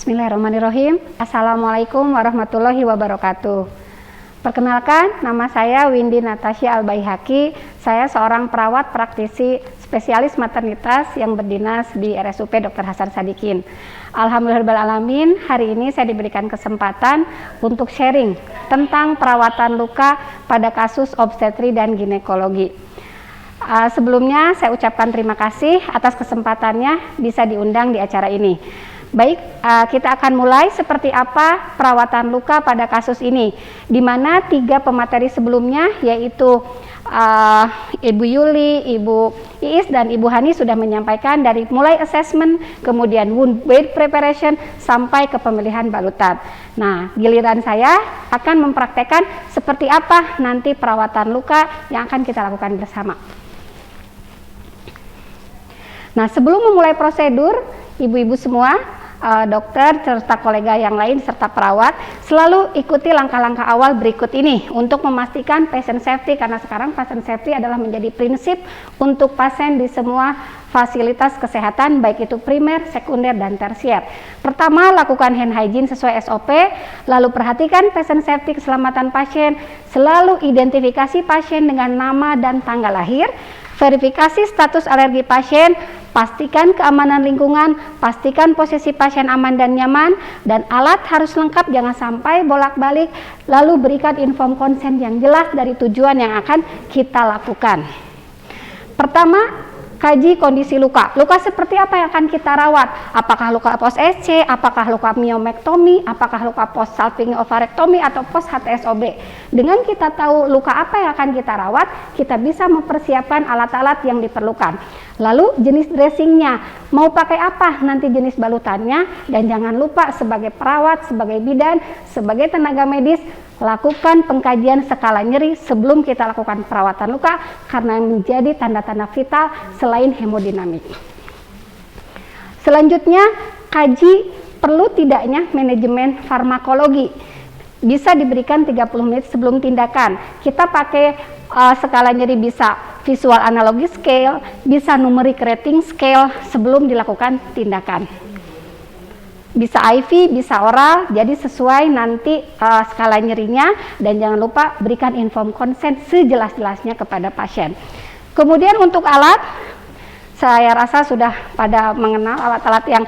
Bismillahirrahmanirrahim. Assalamualaikum warahmatullahi wabarakatuh. Perkenalkan, nama saya Windy Natasha Albaihaki. Saya seorang perawat praktisi spesialis maternitas yang berdinas di RSUP Dr. Hasan Sadikin. Alhamdulillahirrahmanirrahim, hari ini saya diberikan kesempatan untuk sharing tentang perawatan luka pada kasus obstetri dan ginekologi. Sebelumnya saya ucapkan terima kasih atas kesempatannya bisa diundang di acara ini. Baik, kita akan mulai seperti apa perawatan luka pada kasus ini, di mana 3 pemateri sebelumnya yaitu Ibu Yuli, Ibu Iis, dan Ibu Hani sudah menyampaikan dari mulai assessment, kemudian wound bed preparation, sampai ke pemilihan balutan. Nah, giliran saya akan mempraktekkan seperti apa nanti perawatan luka yang akan kita lakukan bersama. Nah, sebelum memulai prosedur, ibu-ibu semua, dokter serta kolega yang lain serta perawat selalu ikuti langkah-langkah awal berikut ini untuk memastikan patient safety, karena sekarang patient safety adalah menjadi prinsip untuk pasien di semua fasilitas kesehatan, baik itu primer, sekunder, dan tersier. Pertama, lakukan hand hygiene sesuai SOP, lalu perhatikan patient safety keselamatan pasien, selalu identifikasi pasien dengan nama dan tanggal lahir, verifikasi status alergi pasien, pastikan keamanan lingkungan, pastikan posisi pasien aman dan nyaman, dan alat harus lengkap, jangan sampai bolak-balik, lalu berikan inform konsen yang jelas dari tujuan yang akan kita lakukan. Pertama, kaji kondisi luka. Luka seperti apa yang akan kita rawat? Apakah luka post SC, apakah luka myomectomy, apakah luka post salping ovarectomy, atau post HTSOB. Dengan kita tahu luka apa yang akan kita rawat, kita bisa mempersiapkan alat-alat yang diperlukan. Lalu jenis dressingnya, mau pakai apa nanti jenis balutannya, dan jangan lupa sebagai perawat, sebagai bidan, sebagai tenaga medis, lakukan pengkajian skala nyeri sebelum kita lakukan perawatan luka, karena menjadi tanda-tanda vital selain hemodinamik. Selanjutnya, kaji perlu tidaknya manajemen farmakologi. Bisa diberikan 30 menit sebelum tindakan. Kita pakai skala nyeri bisa visual analogi scale, bisa numeric rating scale sebelum dilakukan tindakan. Bisa IV, bisa oral, jadi sesuai nanti skala nyerinya, dan jangan lupa berikan inform consent sejelas-jelasnya kepada pasien. Kemudian untuk alat, saya rasa sudah pada mengenal alat-alat yang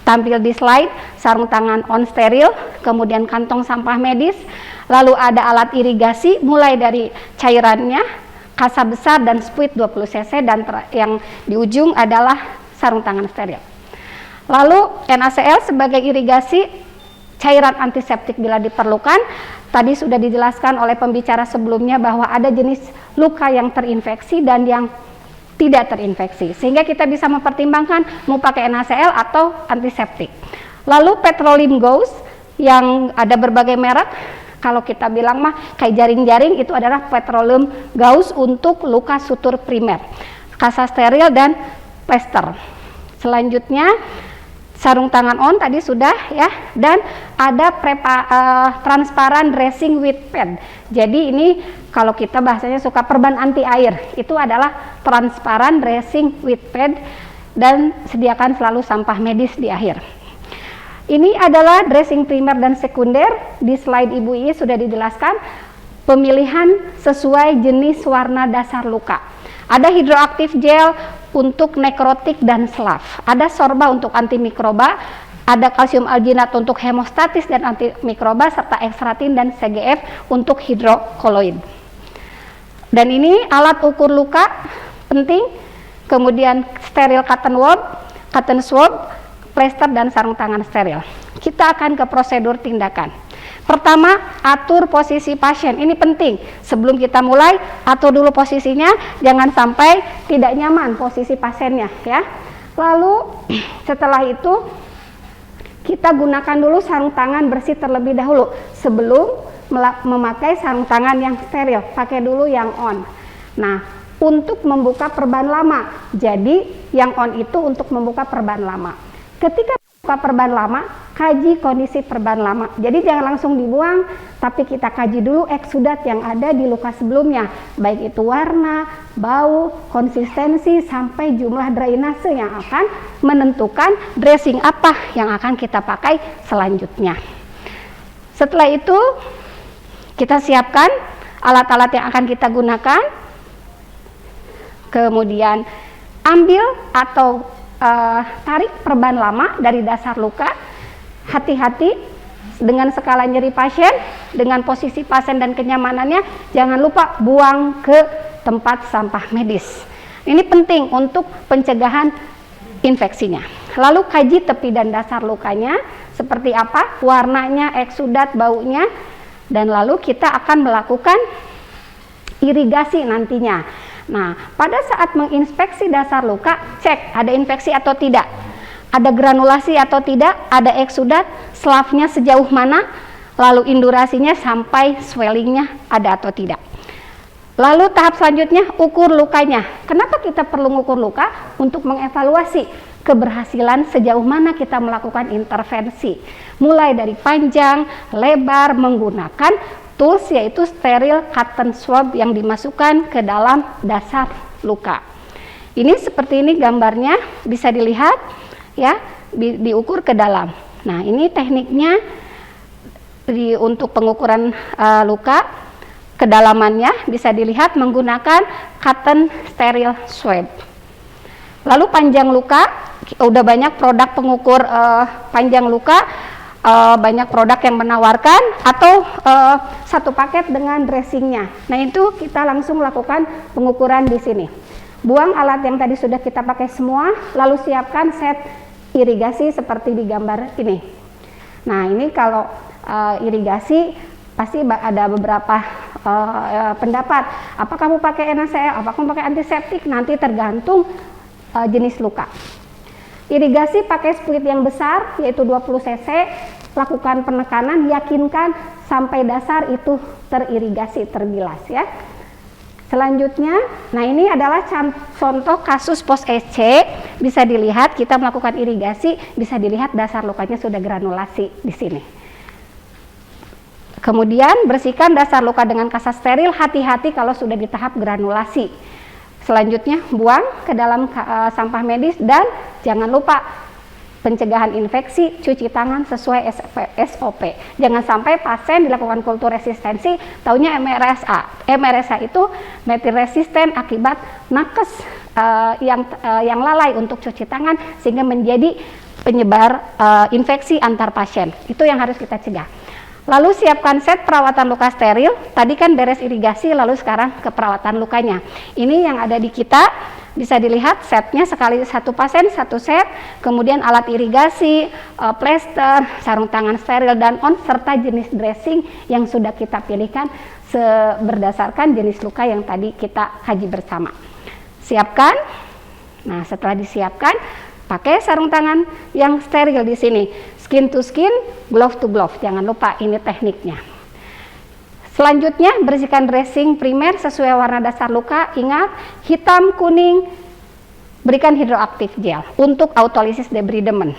tampil di slide, sarung tangan on steril, kemudian kantong sampah medis, lalu ada alat irigasi mulai dari cairannya, kasa besar dan spuit 20 cc, dan yang di ujung adalah sarung tangan steril. Lalu NaCl sebagai irigasi, cairan antiseptik bila diperlukan. Tadi sudah dijelaskan oleh pembicara sebelumnya bahwa ada jenis luka yang terinfeksi dan yang tidak terinfeksi, sehingga kita bisa mempertimbangkan mau pakai NaCl atau antiseptik. Lalu petroleum gauze yang ada berbagai merek, kalau kita bilang mah kayak jaring-jaring, itu adalah petroleum gauze untuk luka sutur primer, kasa steril dan plester. Selanjutnya sarung tangan on tadi sudah ya, dan ada transparan dressing with pad. Jadi ini kalau kita bahasanya suka perban anti air, itu adalah transparan dressing with pad, dan sediakan selalu sampah medis di akhir. Ini adalah dressing primer dan sekunder. Di slide Ibu Iis sudah dijelaskan pemilihan sesuai jenis warna dasar luka. Ada hidroaktif gel untuk nekrotik dan selaf, ada sorba untuk antimikroba, ada kalsium alginat untuk hemostatis dan antimikroba, serta ekstratin dan CGF untuk hidrokoloid. Dan ini alat ukur luka penting, kemudian steril cotton swab, plester, dan sarung tangan steril. Kita akan ke prosedur tindakan. Pertama, atur posisi pasien. Ini penting. Sebelum kita mulai, atur dulu posisinya, jangan sampai tidak nyaman posisi pasiennya ya. Lalu setelah itu kita gunakan dulu sarung tangan bersih terlebih dahulu sebelum memakai sarung tangan yang steril. Pakai dulu yang on. Nah, untuk membuka perban lama. Jadi yang on itu untuk membuka perban lama. Ketika Luka perban lama, kaji kondisi perban lama. Jadi jangan langsung dibuang, tapi kita kaji dulu eksudat yang ada di luka sebelumnya, baik itu warna, bau, konsistensi, sampai jumlah drainase yang akan menentukan dressing apa yang akan kita pakai selanjutnya. Setelah itu, kita siapkan alat-alat yang akan kita gunakan. Kemudian ambil atau tarik perban lama dari dasar luka. Hati-hati dengan skala nyeri pasien, dengan posisi pasien dan kenyamanannya. Jangan lupa buang ke tempat sampah medis. Ini penting untuk pencegahan infeksinya. Lalu kaji tepi dan dasar lukanya seperti apa, warnanya, eksudat, baunya, dan lalu kita akan melakukan irigasi nantinya. Nah, pada saat menginspeksi dasar luka, cek ada infeksi atau tidak, ada granulasi atau tidak, ada eksudat, slavnya sejauh mana, lalu indurasinya sampai swellingnya ada atau tidak. Lalu tahap selanjutnya, ukur lukanya. Kenapa kita perlu mengukur luka? Untuk mengevaluasi keberhasilan sejauh mana kita melakukan intervensi. Mulai dari panjang, lebar, menggunakan tools yaitu steril cotton swab yang dimasukkan ke dalam dasar luka. Ini seperti ini gambarnya, bisa dilihat ya, diukur ke dalam. Nah, ini tekniknya untuk pengukuran luka, kedalamannya bisa dilihat menggunakan cotton steril swab. Lalu panjang luka, udah banyak produk pengukur panjang luka. Banyak produk yang menawarkan atau satu paket dengan dressingnya. Nah, itu kita langsung lakukan pengukuran di sini. Buang alat yang tadi sudah kita pakai semua, lalu siapkan set irigasi seperti di gambar ini. Nah, ini kalau irigasi pasti ada beberapa pendapat. Apa kamu pakai NaCl, apa kamu pakai antiseptik, nanti tergantung jenis luka. Irigasi pakai spirit yang besar yaitu 20 cc, lakukan penekanan, yakinkan sampai dasar itu teririgasi, terbilas ya. Selanjutnya, nah ini adalah contoh kasus post SC, bisa dilihat kita melakukan irigasi, bisa dilihat dasar lukanya sudah granulasi di sini. Kemudian bersihkan dasar luka dengan kasa steril, hati-hati kalau sudah di tahap granulasi. Selanjutnya buang ke dalam sampah medis dan jangan lupa pencegahan infeksi, cuci tangan sesuai SOP. Jangan sampai pasien dilakukan kultur resistensi, taunya MRSA. MRSA itu metil resisten akibat nakes yang lalai untuk cuci tangan sehingga menjadi penyebar infeksi antar pasien. Itu yang harus kita cegah. Lalu siapkan set perawatan luka steril. Tadi kan beres irigasi, lalu sekarang ke perawatan lukanya. Ini yang ada di kita, bisa dilihat setnya sekali satu pasien satu set, kemudian alat irigasi, plester, sarung tangan steril dan on, serta jenis dressing yang sudah kita pilihkan berdasarkan jenis luka yang tadi kita kaji bersama. Siapkan. Nah, setelah disiapkan, pakai sarung tangan yang steril di sini. Skin to skin, glove to glove. Jangan lupa ini tekniknya. Selanjutnya, bersihkan dressing primer sesuai warna dasar luka. Ingat, hitam, kuning, berikan hidroaktif gel untuk autolisis debridement.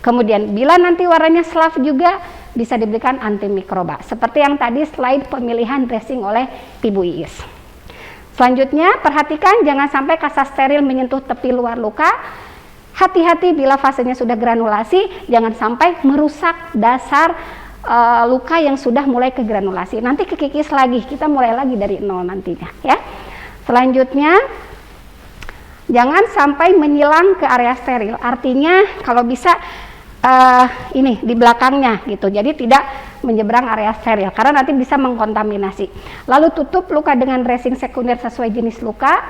Kemudian, bila nanti warnanya slav juga, bisa diberikan antimikroba. Seperti yang tadi slide pemilihan dressing oleh Ibu Iis. Selanjutnya, perhatikan jangan sampai kasa steril menyentuh tepi luar luka. Hati-hati bila fasenya sudah granulasi, jangan sampai merusak dasar luka yang sudah mulai ke granulasi. Nanti kekikis lagi, kita mulai lagi dari nol nantinya ya. Selanjutnya, jangan sampai menyilang ke area steril. Artinya kalau bisa ini di belakangnya gitu. Jadi tidak menyeberang area steril karena nanti bisa mengkontaminasi. Lalu tutup luka dengan dressing sekunder sesuai jenis luka.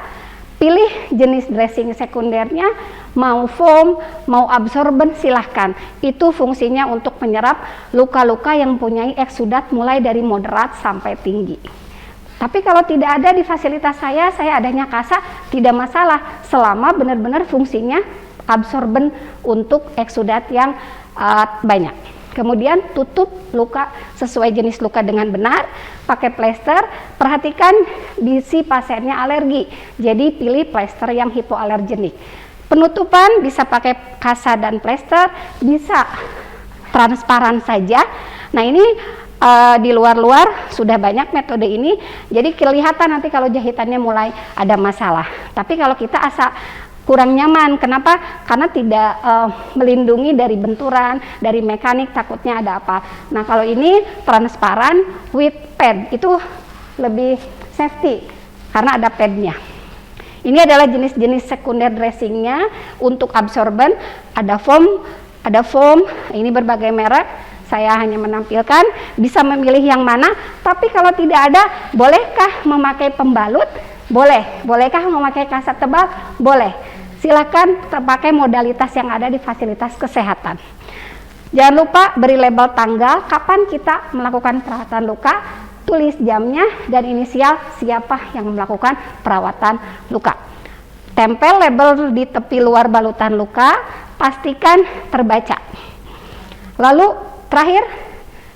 Pilih jenis dressing sekundernya, mau foam, mau absorben, silahkan. Itu fungsinya untuk menyerap luka-luka yang mempunyai eksudat mulai dari moderat sampai tinggi. Tapi kalau tidak ada di fasilitas saya adanya kasa, tidak masalah selama benar-benar fungsinya absorben untuk eksudat yang banyak. Kemudian tutup luka sesuai jenis luka dengan benar, pakai plester. Perhatikan si pasiennya alergi, jadi pilih plester yang hipoalergenik. Penutupan bisa pakai kasa dan plester, bisa transparan saja. Nah ini di luar-luar sudah banyak metode ini, jadi kelihatan nanti kalau jahitannya mulai ada masalah. Tapi kalau kita asa kurang nyaman, kenapa? Karena tidak melindungi dari benturan, dari mekanik, takutnya ada apa. Nah kalau ini transparan with pad, itu lebih safety karena ada padnya. Ini adalah jenis-jenis sekunder dressingnya. Untuk absorben ada foam, ini berbagai merek. Saya hanya menampilkan, bisa memilih yang mana. Tapi kalau tidak ada, bolehkah memakai pembalut? Boleh. Bolehkah memakai kasa tebal? Boleh. Silakan terpakai modalitas yang ada di fasilitas kesehatan. Jangan lupa beri label tanggal kapan kita melakukan perawatan luka, tulis jamnya dan inisial siapa yang melakukan perawatan luka. Tempel label di tepi luar balutan luka, pastikan terbaca. Lalu terakhir,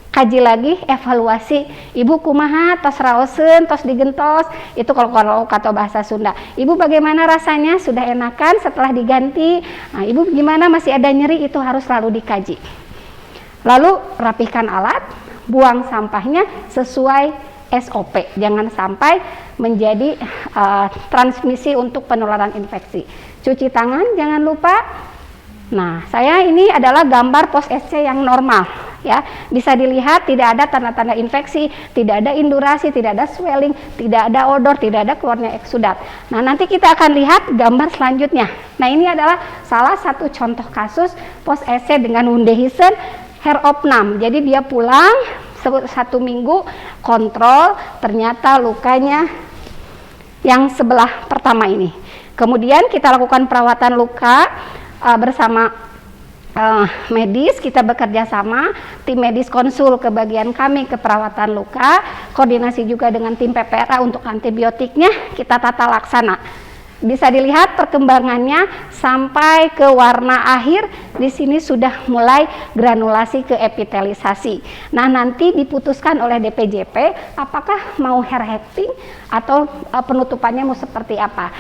kaji lagi, evaluasi. Ibu kumaha, tos raosen, tos digentos, itu kalau kata bahasa Sunda. Ibu bagaimana rasanya, sudah enakan setelah diganti? Nah, ibu gimana, masih ada nyeri, itu harus selalu dikaji. Lalu rapihkan alat, buang sampahnya sesuai SOP. Jangan sampai menjadi transmisi untuk penularan infeksi. Cuci tangan, jangan lupa. Nah, saya ini adalah gambar pos SC yang normal, ya. Bisa dilihat tidak ada tanda-tanda infeksi, tidak ada indurasi, tidak ada swelling, tidak ada odor, tidak ada keluarnya eksudat. Nah, nanti kita akan lihat gambar selanjutnya. Nah, ini adalah salah satu contoh kasus pos SC dengan Wundehisen Heropnam. Jadi dia pulang 1 minggu, kontrol, ternyata lukanya yang sebelah pertama ini. Kemudian kita lakukan perawatan luka bersama medis, kita bekerja sama, tim medis konsul ke bagian kami ke perawatan luka, koordinasi juga dengan tim PPRA untuk antibiotiknya, kita tata laksana. Bisa dilihat perkembangannya sampai ke warna akhir, di sini sudah mulai granulasi ke epitelisasi. Nah, nanti diputuskan oleh DPJP apakah mau hair hacking atau penutupannya mau seperti apa.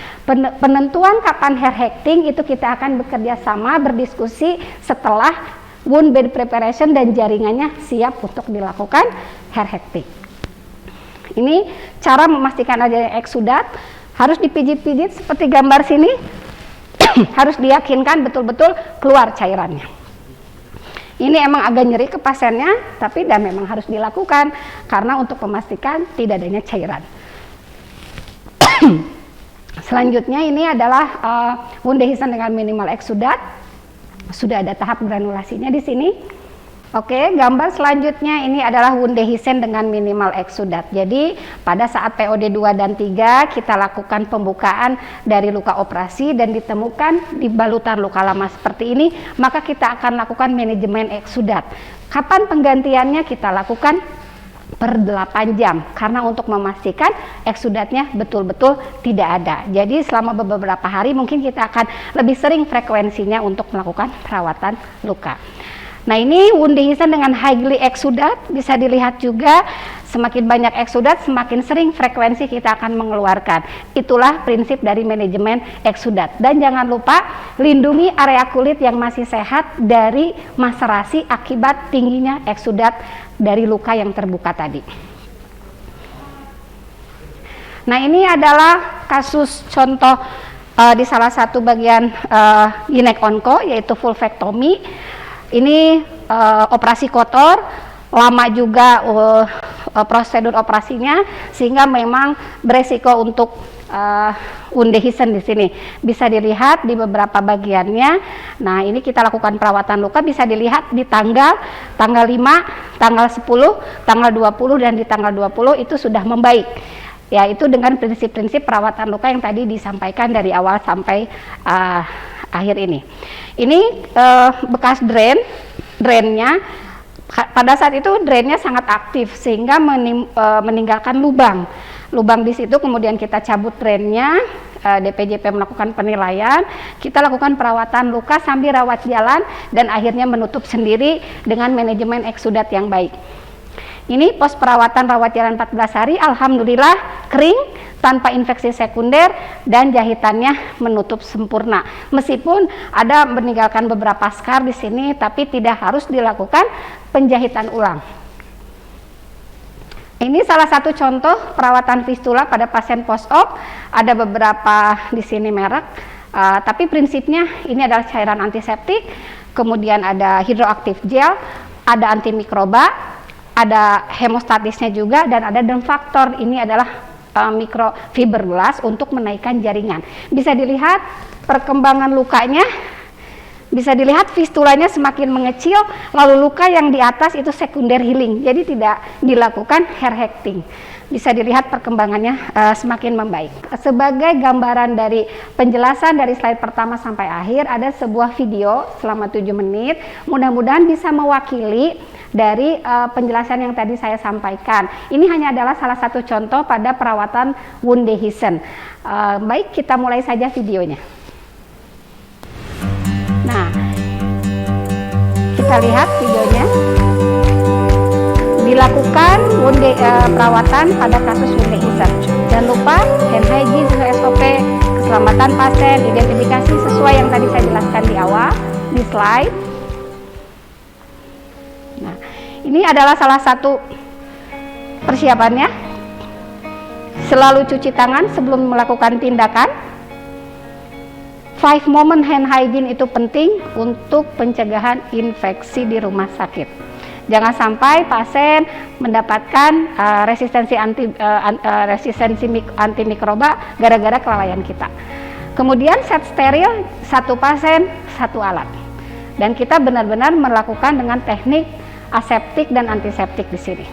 Penentuan kapan hair hacking itu kita akan bekerja sama, berdiskusi setelah wound bed preparation dan jaringannya siap untuk dilakukan hair hacking. Ini cara memastikan adanya eksudat. Harus dipijit-pijit seperti gambar sini, harus diyakinkan betul-betul keluar cairannya. Ini emang agak nyeri ke pasiennya, tapi dan memang harus dilakukan karena untuk memastikan tidak adanya cairan. Selanjutnya ini adalah Wundehisen dengan minimal eksudat. Sudah ada tahap granulasinya di sini. Oke, gambar selanjutnya ini adalah Wundehisen dengan minimal eksudat. Jadi pada saat POD 2 dan 3 kita lakukan pembukaan dari luka operasi dan ditemukan di balutan luka lama seperti ini, maka kita akan lakukan manajemen eksudat. Kapan penggantiannya kita lakukan? Per 8 jam, karena untuk memastikan eksudatnya betul-betul tidak ada. Jadi selama beberapa hari mungkin kita akan lebih sering frekuensinya untuk melakukan perawatan luka. Nah, ini Wundehisen dengan highly eksudat, bisa dilihat juga semakin banyak eksudat semakin sering frekuensi kita akan mengeluarkan. Itulah prinsip dari manajemen eksudat. Dan jangan lupa lindungi area kulit yang masih sehat dari maserasi akibat tingginya eksudat dari luka yang terbuka tadi. Nah, ini adalah kasus contoh di salah satu bagian ginek onko, yaitu vulvectomy. Ini operasi kotor, lama juga prosedur operasinya, sehingga memang beresiko untuk Wundehisen di sini. Bisa dilihat di beberapa bagiannya. Nah, ini kita lakukan perawatan luka, bisa dilihat di tanggal 5, tanggal 10, tanggal 20 dan di tanggal 20 itu sudah membaik. Ya, itu dengan prinsip-prinsip perawatan luka yang tadi disampaikan dari awal sampai akhir ini. Ini bekas drainnya. Pada saat itu drainnya sangat aktif sehingga meninggalkan lubang di situ. Kemudian kita cabut drainnya, DPJP melakukan penilaian, kita lakukan perawatan luka sambil rawat jalan dan akhirnya menutup sendiri dengan manajemen eksudat yang baik. Ini pos perawatan rawat jalan 14 hari, alhamdulillah kering, tanpa infeksi sekunder dan jahitannya menutup sempurna. Meskipun ada meninggalkan beberapa skar di sini, tapi tidak harus dilakukan penjahitan ulang. Ini salah satu contoh perawatan fistula pada pasien post-op. Ada beberapa di sini merek, tapi prinsipnya ini adalah cairan antiseptik, kemudian ada hidroaktif gel, ada antimikroba, ada hemostatisnya juga, dan ada derm faktor. Ini adalah mikrofiberglass untuk menaikkan jaringan. Bisa dilihat perkembangan lukanya. Bisa dilihat fistulanya semakin mengecil, lalu luka yang di atas itu sekunder healing, jadi tidak dilakukan hair hacking. Bisa dilihat perkembangannya semakin membaik. Sebagai gambaran dari penjelasan dari slide pertama sampai akhir, ada sebuah video selama 7 menit, mudah-mudahan bisa mewakili dari penjelasan yang tadi saya sampaikan. Ini hanya adalah salah satu contoh pada perawatan wound dehiscence. Baik, kita mulai saja videonya. Nah, kita lihat videonya. Dilakukan perawatan pada kasus wound dehiscence. Jangan lupa hand hygiene sesuai SOP, keselamatan pasien, identifikasi sesuai yang tadi saya jelaskan di awal di slide. Nah, ini adalah salah satu persiapannya. Selalu cuci tangan sebelum melakukan tindakan. 5 moment hand hygiene itu penting untuk pencegahan infeksi di rumah sakit. Jangan sampai pasien mendapatkan resistensi antimikroba gara-gara kelalaian kita. Kemudian set steril, 1 pasien 1 alat. Dan kita benar-benar melakukan dengan teknik aseptik dan antiseptik di sini.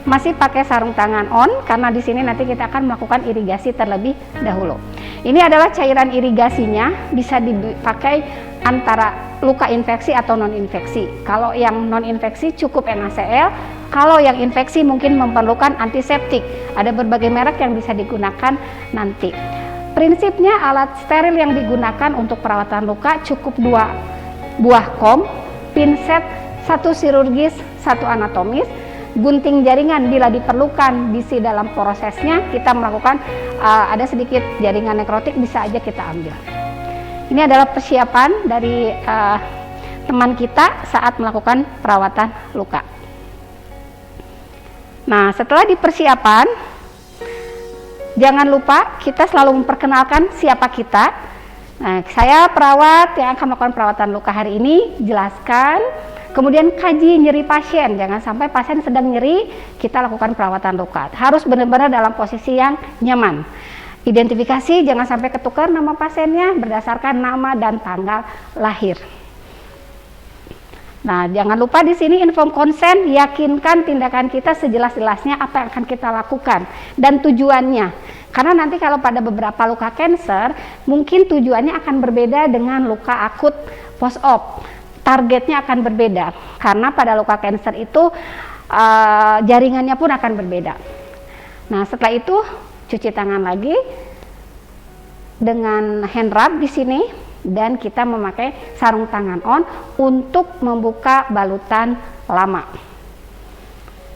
Masih pakai sarung tangan on, karena di sini nanti kita akan melakukan irigasi terlebih dahulu. Ini adalah cairan irigasinya, bisa dipakai antara luka infeksi atau non infeksi. Kalau yang non infeksi cukup NaCl, kalau yang infeksi mungkin memerlukan antiseptik. Ada berbagai merek yang bisa digunakan nanti. Prinsipnya alat steril yang digunakan untuk perawatan luka cukup 2 buah kom, pinset, 1 chirurgis, 1 anatomis, gunting jaringan bila diperlukan. Di dalam prosesnya kita melakukan ada sedikit jaringan nekrotik, bisa aja kita ambil. Ini adalah persiapan dari teman kita saat melakukan perawatan luka. Nah, setelah dipersiapan, jangan lupa kita selalu memperkenalkan siapa kita. Nah, saya perawat yang akan melakukan perawatan luka hari ini, jelaskan. Kemudian kaji nyeri pasien, jangan sampai pasien sedang nyeri, kita lakukan perawatan luka. Harus benar-benar dalam posisi yang nyaman. Identifikasi, jangan sampai ketukar nama pasiennya berdasarkan nama dan tanggal lahir. Nah, jangan lupa di sini inform consent, yakinkan tindakan kita sejelas-jelasnya apa yang akan kita lakukan dan tujuannya. Karena nanti kalau pada beberapa luka kanker, mungkin tujuannya akan berbeda dengan luka akut post-op. Targetnya akan berbeda, karena pada luka kanker itu jaringannya pun akan berbeda. Nah, setelah itu cuci tangan lagi dengan hand rub di sini, dan kita memakai sarung tangan on untuk membuka balutan lama.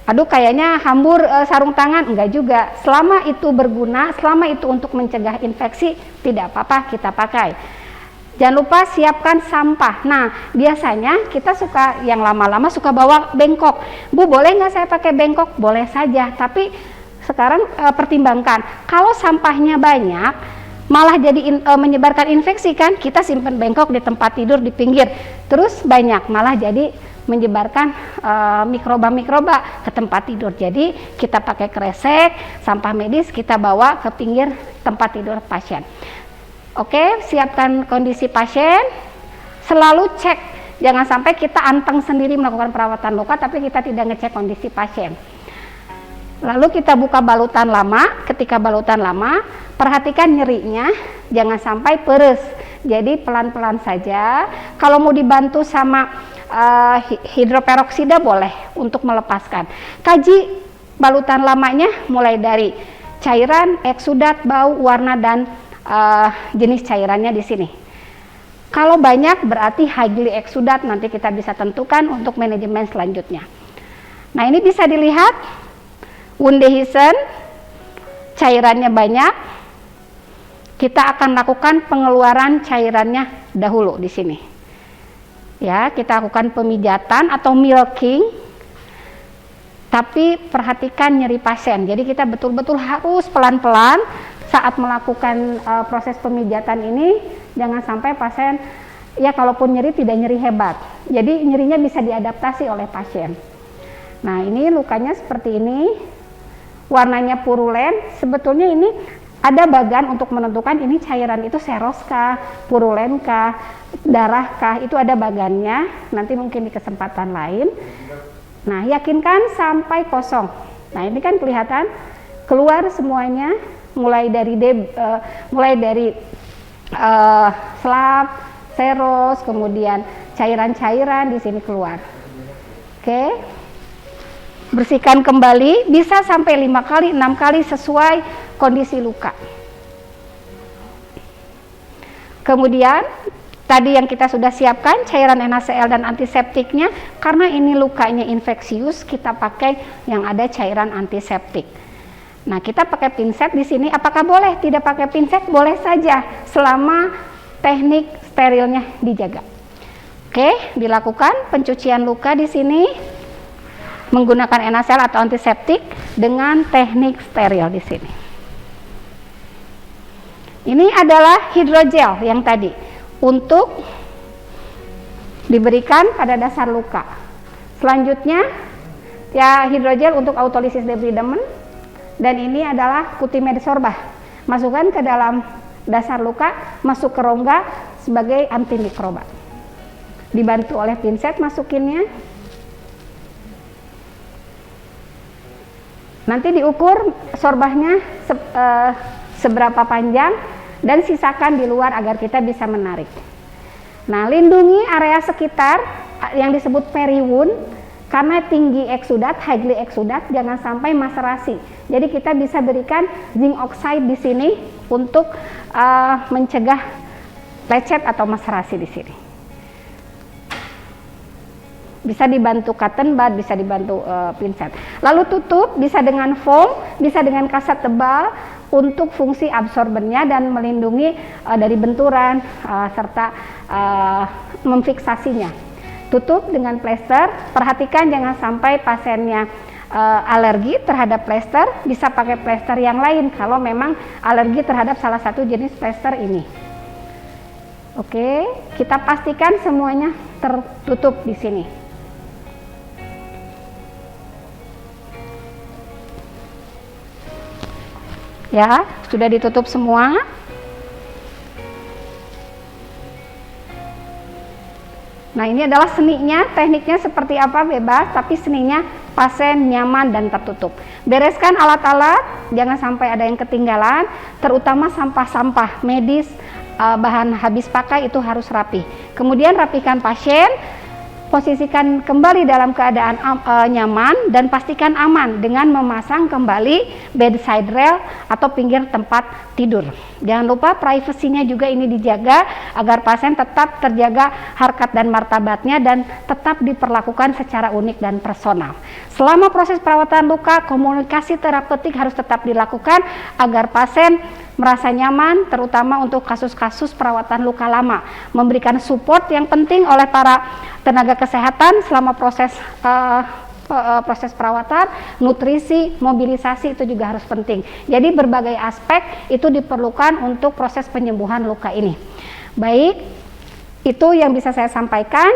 Aduh, kayaknya hambur sarung tangan, enggak juga. Selama itu berguna, selama itu untuk mencegah infeksi, tidak apa-apa kita pakai. Jangan lupa siapkan sampah. Nah, biasanya kita suka yang lama-lama suka bawa bengkok. Bu, boleh nggak saya pakai bengkok? Boleh saja, tapi sekarang pertimbangkan. Kalau sampahnya banyak, malah jadi menyebarkan infeksi kan? Kita simpan bengkok di tempat tidur di pinggir, terus banyak, malah jadi menyebarkan mikroba-mikroba ke tempat tidur. Jadi kita pakai kresek, sampah medis kita bawa ke pinggir tempat tidur pasien. Oke, siapkan kondisi pasien, selalu cek, jangan sampai kita anteng sendiri melakukan perawatan luka tapi kita tidak ngecek kondisi pasien. Lalu kita buka balutan lama. Ketika balutan lama, perhatikan nyerinya, jangan sampai peres. Jadi pelan-pelan saja. Kalau mau dibantu sama hidroperoksida boleh untuk melepaskan. Kaji balutan lamanya mulai dari cairan, eksudat, bau, warna, dan jenis cairannya di sini. Kalau banyak berarti highly eksudat, nanti kita bisa tentukan untuk manajemen selanjutnya. Nah, ini bisa dilihat wound dehiscence cairannya banyak, kita akan lakukan pengeluaran cairannya dahulu di sini. Ya, kita lakukan pemijatan atau milking. Tapi perhatikan nyeri pasien. Jadi kita betul-betul harus pelan-pelan saat melakukan proses pemijatan ini. Jangan sampai pasien, ya kalaupun nyeri tidak nyeri hebat. Jadi nyerinya bisa diadaptasi oleh pasien. Nah, ini lukanya seperti ini. Warnanya purulen. Sebetulnya ini ada bagan untuk menentukan ini cairan itu seros kah, purulen kah, darah kah, itu ada bagannya. Nanti mungkin di kesempatan lain. Nah, yakinkan sampai kosong. Nah, ini kan kelihatan keluar semuanya, mulai dari slab, seros, kemudian cairan-cairan di sini keluar. Oke. Bersihkan kembali, bisa sampai 5 kali, 6 kali sesuai kondisi luka. Kemudian tadi yang kita sudah siapkan cairan NaCl dan antiseptiknya. Karena ini lukanya infeksius, kita pakai yang ada cairan antiseptik. Nah, kita pakai pinset di sini. Apakah boleh tidak pakai pinset? Boleh saja selama teknik sterilnya dijaga. Oke, dilakukan pencucian luka di sini menggunakan NaCl atau antiseptik dengan teknik steril di sini. Ini adalah hidrogel yang tadi untuk diberikan pada dasar luka. Selanjutnya ya hidrogel untuk autolisis debridement, dan ini adalah Cutimed sorbah. Masukkan ke dalam dasar luka, masuk ke rongga sebagai antimikroba. Dibantu oleh pinset masukinnya. Nanti diukur sorbahnya seberapa panjang dan sisakan di luar agar kita bisa menarik. Nah, lindungi area sekitar yang disebut periwound karena tinggi eksudat, highly eksudat, jangan sampai maserasi. Jadi kita bisa berikan zinc oxide di sini untuk mencegah lecet atau maserasi di sini. Bisa dibantu cotton bud, bisa dibantu pinset. Lalu tutup, bisa dengan foam, bisa dengan kaset tebal untuk fungsi absorbennya dan melindungi dari benturan serta memfiksasinya. Tutup dengan plester. Perhatikan jangan sampai pasiennya alergi terhadap plester, bisa pakai plester yang lain kalau memang alergi terhadap salah satu jenis plester ini. Oke, kita pastikan semuanya tertutup di sini. Ya, sudah ditutup semua. Nah, ini adalah seninya, tekniknya seperti apa bebas, tapi seninya pasien nyaman dan tertutup. Bereskan alat-alat, jangan sampai ada yang ketinggalan, terutama sampah-sampah medis, bahan habis pakai itu harus rapi. Kemudian rapikan pasien, posisikan kembali dalam keadaan nyaman dan pastikan aman dengan memasang kembali bedside rail atau pinggir tempat tidur. Jangan lupa privasinya juga ini dijaga agar pasien tetap terjaga harkat dan martabatnya dan tetap diperlakukan secara unik dan personal. Selama proses perawatan luka, komunikasi terapeutik harus tetap dilakukan agar pasien merasa nyaman, terutama untuk kasus-kasus perawatan luka lama. Memberikan support yang penting oleh para tenaga kesehatan selama proses perawatan, nutrisi, mobilisasi itu juga harus penting. Jadi berbagai aspek itu diperlukan untuk proses penyembuhan luka ini. Baik, itu yang bisa saya sampaikan.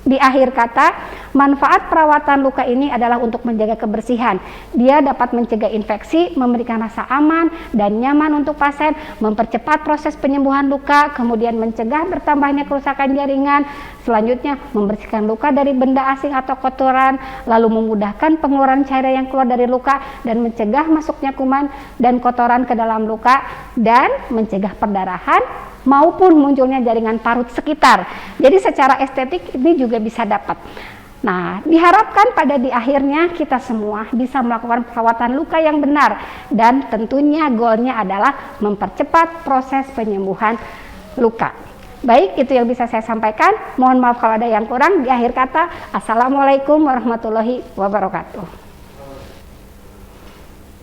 Di akhir kata, manfaat perawatan luka ini adalah untuk menjaga kebersihan. Dia dapat mencegah infeksi, memberikan rasa aman dan nyaman untuk pasien, mempercepat proses penyembuhan luka, kemudian mencegah bertambahnya kerusakan jaringan, selanjutnya membersihkan luka dari benda asing atau kotoran, lalu memudahkan pengeluaran cairan yang keluar dari luka dan mencegah masuknya kuman dan kotoran ke dalam luka dan mencegah perdarahan maupun munculnya jaringan parut sekitar. Jadi secara estetik ini juga bisa dapat. Nah, diharapkan pada di akhirnya kita semua bisa melakukan perawatan luka yang benar dan tentunya goalnya adalah mempercepat proses penyembuhan luka. Baik, itu yang bisa saya sampaikan. Mohon maaf kalau ada yang kurang. Di akhir kata, Assalamualaikum warahmatullahi wabarakatuh.